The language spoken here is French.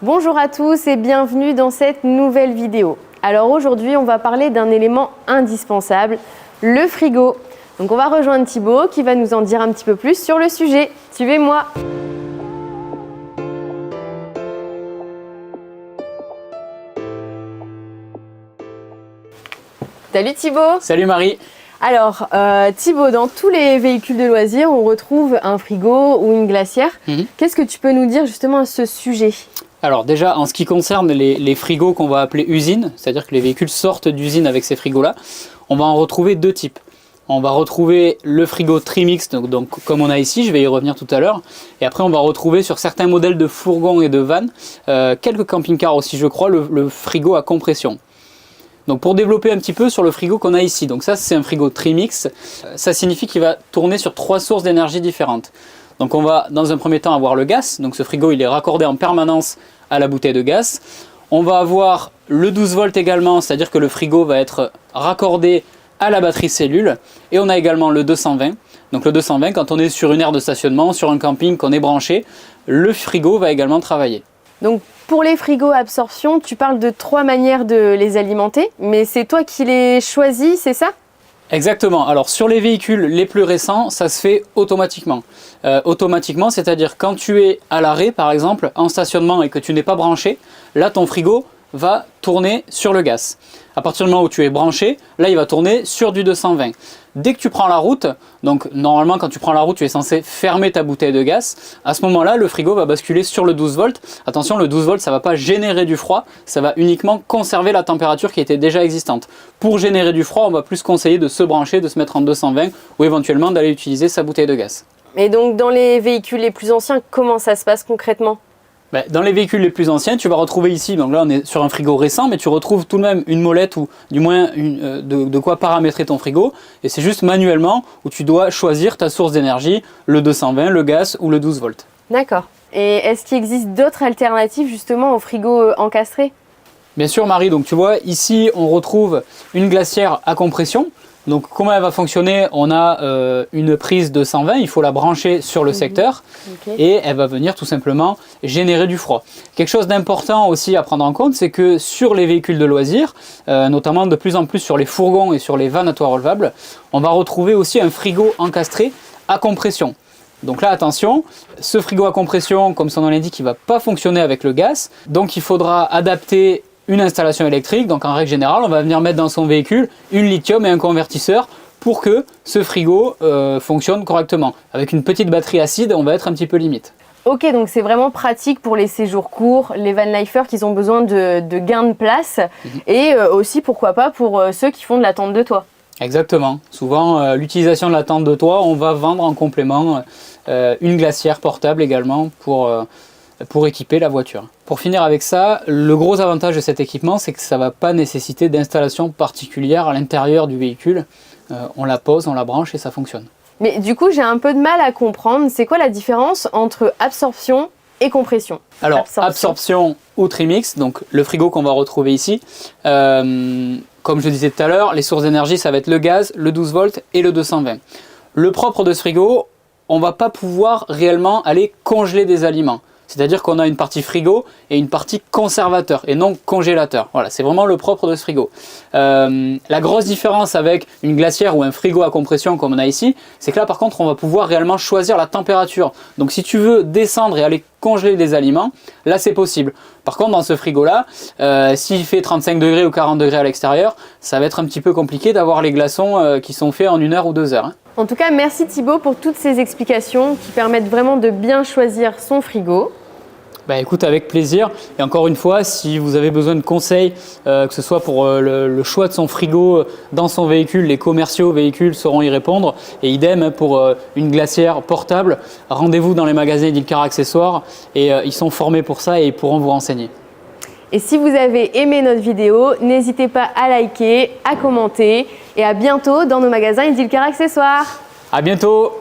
Bonjour à tous et bienvenue dans cette nouvelle vidéo. Alors aujourd'hui, on va parler d'un élément indispensable, le frigo. Donc on va rejoindre Thibaut qui va nous en dire un petit peu plus sur le sujet. Suivez-moi. Salut Thibaut. Salut Marie. Alors Thibaut, dans tous les véhicules de loisirs, on retrouve un frigo ou une glacière. Qu'est-ce que tu peux nous dire justement à ce sujet ? Alors déjà, en ce qui concerne les frigos qu'on va appeler usines, c'est-à-dire que les véhicules sortent d'usine avec ces frigos-là, on va en retrouver deux types. On va retrouver le frigo Trimix, donc comme on a ici, je vais y revenir tout à l'heure. Et après, on va retrouver sur certains modèles de fourgons et de vannes, quelques camping-cars aussi, je crois, le frigo à compression. Donc pour développer un petit peu sur le frigo qu'on a ici, donc ça c'est un frigo Trimix, ça signifie qu'il va tourner sur 3 sources d'énergie différentes. Donc on va dans un premier temps avoir le gaz, donc ce frigo il est raccordé en permanence à la bouteille de gaz. On va avoir le 12 volts également, c'est-à-dire que le frigo va être raccordé à la batterie cellule. Et on a également le 220. Donc le 220, quand on est sur une aire de stationnement, sur un camping, qu'on est branché, le frigo va également travailler. Donc pour les frigos à absorption, tu parles de 3 manières de les alimenter, mais c'est toi qui les choisis, c'est ça ? Exactement. Alors sur les véhicules les plus récents, ça se fait automatiquement. Automatiquement, c'est-à-dire quand tu es à l'arrêt, par exemple, en stationnement et que tu n'es pas branché, là ton frigo va tourner sur le gaz. À partir du moment où tu es branché, là il va tourner sur du 220. Dès que tu prends la route, donc normalement quand tu prends la route, tu es censé fermer ta bouteille de gaz. À ce moment-là, le frigo va basculer sur le 12 volts. Attention, le 12 volts, ça ne va pas générer du froid, ça va uniquement conserver la température qui était déjà existante. Pour générer du froid, on va plus conseiller de se brancher, de se mettre en 220 ou éventuellement d'aller utiliser sa bouteille de gaz. Et donc dans les véhicules les plus anciens, comment ça se passe concrètement ? Dans les véhicules les plus anciens, tu vas retrouver ici, donc là on est sur un frigo récent, mais tu retrouves tout de même une molette ou du moins de quoi paramétrer ton frigo. Et c'est juste manuellement où tu dois choisir ta source d'énergie, le 220, le gaz ou le 12 volts. D'accord. Et est-ce qu'il existe d'autres alternatives justement au frigo encastré ? Bien sûr Marie, donc tu vois ici on retrouve une glacière à compression. Donc comment elle va fonctionner? On a une prise de 120, il faut la brancher sur le secteur et elle va venir tout simplement générer du froid. Quelque chose d'important aussi à prendre en compte, c'est que sur les véhicules de loisirs, notamment de plus en plus sur les fourgons et sur les vannes à toit relevable, on va retrouver aussi un frigo encastré à compression. Donc là attention, ce frigo à compression, comme son nom l'indique, il ne va pas fonctionner avec le gaz, donc il faudra adapter une installation électrique. Donc en règle générale, on va venir mettre dans son véhicule une lithium et un convertisseur pour que ce frigo fonctionne correctement. Avec une petite batterie acide, on va être un petit peu limite. Ok, donc c'est vraiment pratique pour les séjours courts, les vanlifers qui ont besoin de gains de place et aussi pourquoi pas pour ceux qui font de la tente de toit. Exactement. Souvent, l'utilisation de la tente de toit, on va vendre en complément une glacière portable également pour équiper la voiture. Pour finir avec ça, le gros avantage de cet équipement, c'est que ça ne va pas nécessiter d'installation particulière à l'intérieur du véhicule. On la pose, on la branche et ça fonctionne. Mais du coup, j'ai un peu de mal à comprendre, c'est quoi la différence entre absorption et compression? Alors, absorption ou Trimix, donc le frigo qu'on va retrouver ici, comme je disais tout à l'heure, les sources d'énergie, ça va être le gaz, le 12 volts et le 220. Le propre de ce frigo, on ne va pas pouvoir réellement aller congeler des aliments. C'est-à-dire qu'on a une partie frigo et une partie conservateur et non congélateur. Voilà, c'est vraiment le propre de ce frigo. La grosse différence avec une glacière ou un frigo à compression comme on a ici, c'est que là par contre on va pouvoir réellement choisir la température. Donc si tu veux descendre et aller congeler des aliments, là c'est possible. Par contre dans ce frigo là, s'il fait 35 degrés ou 40 degrés à l'extérieur, ça va être un petit peu compliqué d'avoir les glaçons qui sont faits en 1 heure ou 2 heures. En tout cas, merci Thibaut pour toutes ces explications qui permettent vraiment de bien choisir son frigo. Écoute, avec plaisir. Et encore une fois, si vous avez besoin de conseils, que ce soit pour le choix de son frigo dans son véhicule, les commerciaux véhicules sauront y répondre. Et idem pour une glacière portable, rendez-vous dans les magasins Edilcar Accessoires et ils sont formés pour ça et ils pourront vous renseigner. Et si vous avez aimé notre vidéo, n'hésitez pas à liker, à commenter et à bientôt dans nos magasins Edilcar Accessoires. À bientôt!